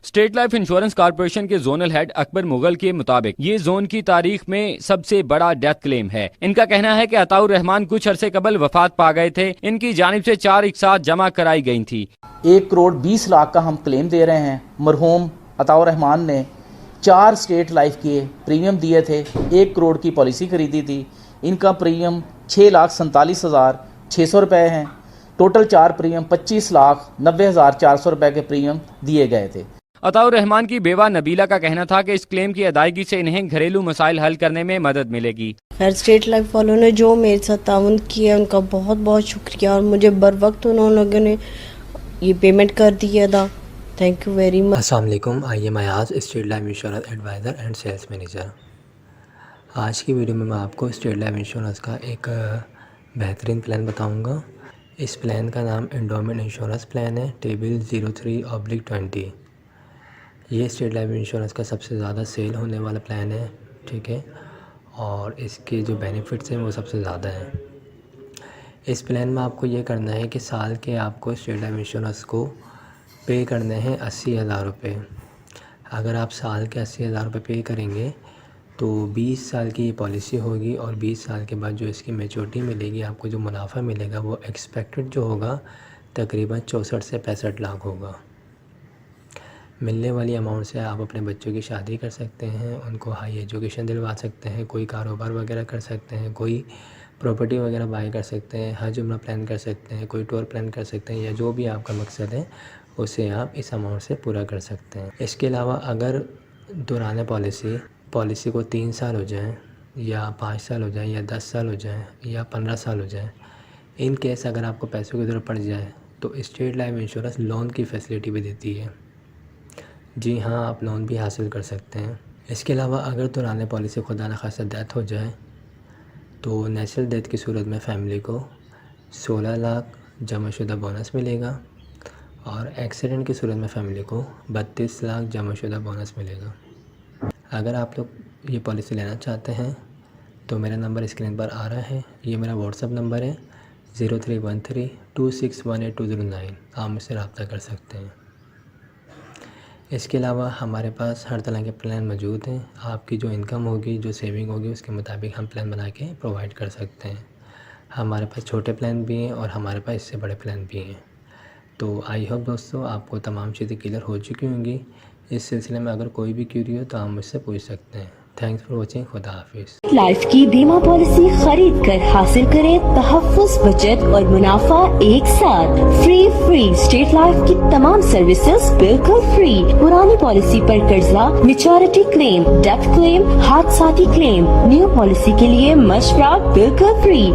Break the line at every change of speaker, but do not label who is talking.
State Life insurance corporation के zonal head Akbar Mughal के मुताबिक ये जोन की तारीख में सबसे बड़ा डेथ क्लेम है। इनका कहना है कि अताउर रहमान कुछ अरसे कबल वफात पा गए थे। इनकी जानिब से 4 एक साथ जमा कराई गई थी।
1 करोड़ 20 लाख का हम क्लेम दे रहे हैं। मरहूम अताउर रहमान ने 4 स्टेट लाइफ के प्रीमियम दिए थे। 1 करोड़ की पॉलिसी खरीदी थी। इनका प्रीमियम 6,47,600 रुपये हैं। टोटल 4 प्रीमियम 25,90,400 रुपये के प्रीमियम दिए गए थे।
अताउर रहमान की बेवा नबीला का कहना था कि इस क्लेम की अदायगी से इन्हें घरेलू मसाइल हल करने में मदद मिलेगी।
खैर, स्टेट लाइफ वालों ने जो मेरे साथ ताउन किया उनका बहुत बहुत शुक्रिया और मुझे बर वक्त उन लोगों ने ये पेमेंट कर दिया था। Thank you very much.
अस्सलाम वालेकुम, I am Ayaz, State Life Insurance advisor and sales manager. आज की वीडियो में मैं आपको स्टेट लाइफ इंश्योरेंस का एक बेहतरीन प्लान बताऊंगा। इस प्लान का नाम एंडोमेंट इंश्योरेंस प्लान है, टेबल 03/20। ये स्टेट लाइफ इंश्योरेंस का सबसे ज़्यादा सेल होने वाला प्लान है, ठीक है, और इसके जो बेनिफिट्स हैं वो सबसे ज़्यादा हैं। इस प्लान में आपको ये करना है कि साल के आपको स्टेट लाइफ इंश्योरेंस को पे करने हैं 80,000 रुपये। अगर आप साल के 80,000 रुपये पे करेंगे तो 20 साल की ये पॉलिसी होगी और 20 साल के बाद जो इसकी मैच्योरिटी मिलेगी, आपको जो मुनाफा मिलेगा वो एक्सपेक्टेड जो होगा तकरीबन 64 से 65 लाख होगा। मिलने वाली अमाउंट से आप अपने बच्चों की शादी कर सकते हैं, उनको हाई एजुकेशन दिलवा सकते हैं, कोई कारोबार वगैरह कर सकते हैं, कोई प्रॉपर्टी वगैरह बाई कर सकते हैं, हज उम्रा प्लान कर सकते हैं, कोई टूर प्लान कर सकते हैं, या जो भी आपका मकसद है उसे आप इस अमाउंट से पूरा कर सकते हैं। इसके अलावा अगर दौरान पॉलिसी को 3 साल हो जाएं या 5 साल हो जाएं या 10 साल हो जाएं या 15 साल हो जाएं, इन केस अगर आपको पैसों की ज़रूरत पड़ जाए तो स्टेट लाइफ इंश्योरेंस लोन की फैसिलिटी भी देती है। जी हाँ, आप लोन भी हासिल कर सकते हैं। इसके अलावा अगर दौरान पॉलिसी खुदा न खास्ता डेथ हो जाए तो नेचुरल डेथ की सूरत में फ़ैमिली को 16 लाख जमाशुदा बोनस मिलेगा और एक्सीडेंट की सूरत में फ़ैमिली को 32 लाख जमाशुदा बोनस मिलेगा। अगर आप लोग ये पॉलिसी लेना चाहते हैं तो मेरा नंबर स्क्रीन पर आ रहा है, ये मेरा व्हाट्सअप नंबर है 031326182009। आप मुझसे रब्ता कर सकते हैं। इसके अलावा हमारे पास हर तरह के प्लान मौजूद हैं। आपकी जो इनकम होगी, जो सेविंग होगी, उसके मुताबिक हम प्लान बना के प्रोवाइड कर सकते हैं। हमारे पास छोटे प्लान भी हैं और हमारे पास इससे बड़े प्लान भी हैं। तो आई होप दोस्तों आपको तमाम चीज़ें क्लियर हो चुकी होंगी। इस सिलसिले में अगर कोई भी क्यूरी हो तो आप मुझसे पूछ सकते हैं। Thanks for watching. खुदा हाफिज़।
लाइफ की बीमा पॉलिसी खरीद कर हासिल करें तहफ़्फ़ुज़, बचत और मुनाफा एक साथ। फ्री स्टेट लाइफ की तमाम सर्विसेज बिल्कुल फ्री। पुरानी पॉलिसी पर कर्जा, मैच्योरिटी क्लेम, डेथ क्लेम, हादसाती क्लेम, न्यू पॉलिसी के लिए मशवरा बिल्कुल फ्री।